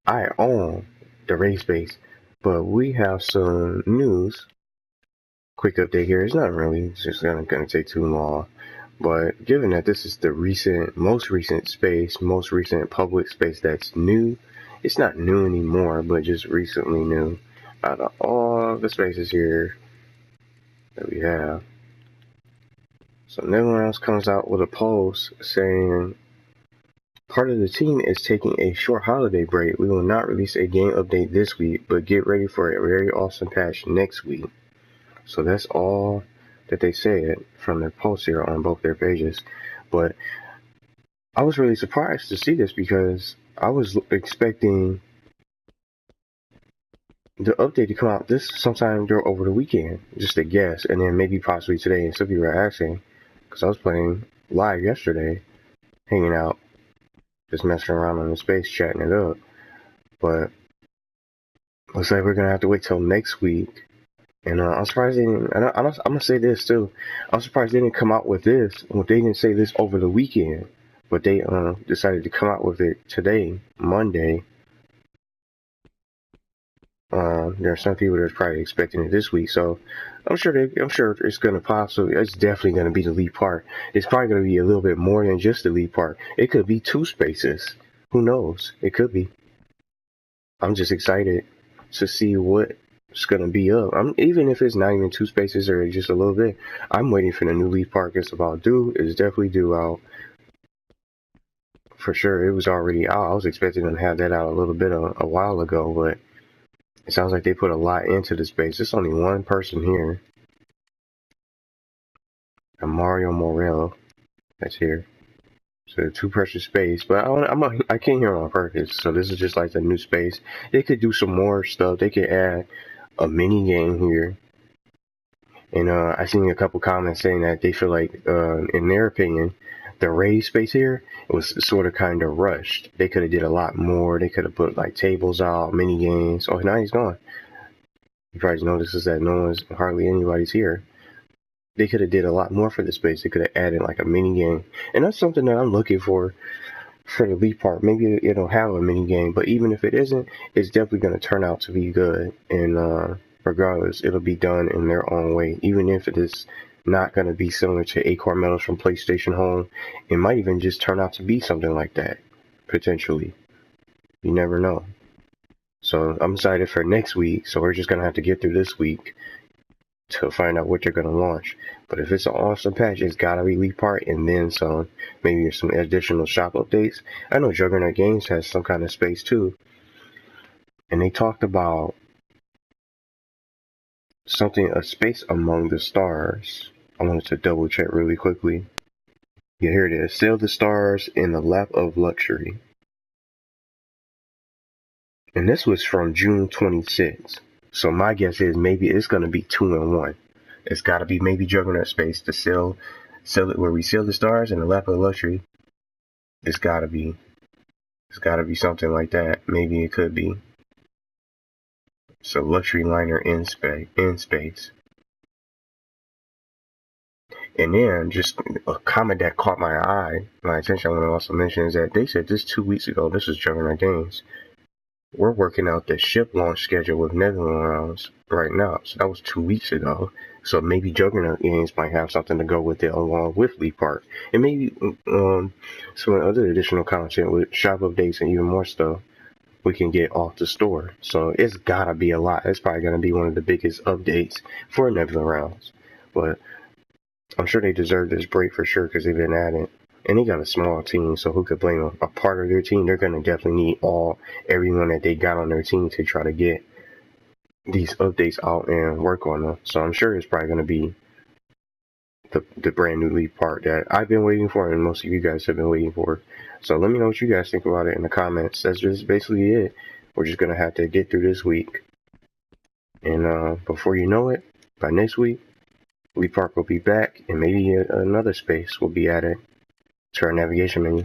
I own the race space, but we have some news. Quick update here. It's not really, it's just gonna take too long. But given that this is the most recent public space that's new, it's not new anymore, but just recently new. Out of all the spaces here that we have, so Nebula Realms comes out with a post saying, part of the team is taking a short holiday break. We will not release a game update this week, but get ready for a very awesome patch next week. So that's all that they said from their post here on both their pages. But I was really surprised to see this because I was expecting the update to come out this sometime over the weekend, just a guess, and then maybe possibly today. And some people were asking, because I was playing live yesterday, hanging out, just messing around on the space, chatting it up. But looks like we're gonna have to wait till next week. And I'm surprised they didn't. I'm gonna say this too. I'm surprised they didn't come out with this. Well, they didn't say this over the weekend, but they decided to come out with it today, Monday. There are some people that are probably expecting it this week, so I'm sure it's gonna possibly. It's definitely gonna be the lead part. It's probably gonna be a little bit more than just the lead part. It could be 2 spaces. Who knows? It could be. I'm just excited to see what it's gonna be up. Even if it's not even 2 spaces or just a little bit, I'm waiting for the new leaf park. It's about due. It's definitely due out for sure. It was already out. I was expecting them to have that out a little bit a while ago, but it sounds like they put a lot into the space. There's only one person here, a Mario Morel, that's here. So 2-person space, but I came here on purpose. So this is just like the new space. They could do some more stuff. They could add a mini game here, and I seen a couple comments saying that they feel like, in their opinion, the raid space here was sort of kind of rushed. They could have did a lot more. They could have put like tables out, mini games. Oh, now he's gone. You probably notices that hardly anybody's here. They could have did a lot more for the space. They could have added like a mini game, and that's something that I'm looking for the lead part. Maybe it'll have a mini game, but even if it isn't, it's definitely going to turn out to be good. And regardless, it'll be done in their own way. Even if it is not going to be similar to Acorn Metals from PlayStation Home, it might even just turn out to be something like that, potentially. You never know. So I'm excited for next week. So we're just going to have to get through this week to find out what they're going to launch. But if it's an awesome patch, it's got to be lead part and then some, maybe some additional shop updates. I know Juggernaut Games has some kind of space too, and they talked about a space among the stars. I wanted to double check really quickly. Yeah, here it is. Sail the stars in the lap of luxury. And this was from June 26th. So my guess is maybe it's going to be 2-in-1. It's got to be maybe Juggernaut space to sell it where we sail the stars in the lap of luxury. It's got to be something like that. Maybe it could be. So luxury liner in space. And then just a comment that caught my attention, I want to also mention, is that they said this 2 weeks ago. This is Juggernaut Games. We're working out the ship launch schedule with Nebula Realms right now. So that was 2 weeks ago. So maybe Juggernaut Games might have something to go with it along with Leap Park. And maybe some other additional content with shop updates and even more stuff we can get off the store. So it's gotta be a lot. It's probably gonna be one of the biggest updates for Nebula Realms. But I'm sure they deserve this break for sure because they've been at it. And they got a small team, so who could blame them? A part of their team, they're going to definitely need everyone that they got on their team to try to get these updates out and work on them. So I'm sure it's probably going to be the brand new lead part that I've been waiting for and most of you guys have been waiting for. So let me know what you guys think about it in the comments. That's just basically it. We're just going to have to get through this week. And before you know it, by next week, Lead Park will be back and maybe another space will be added to our navigation menu.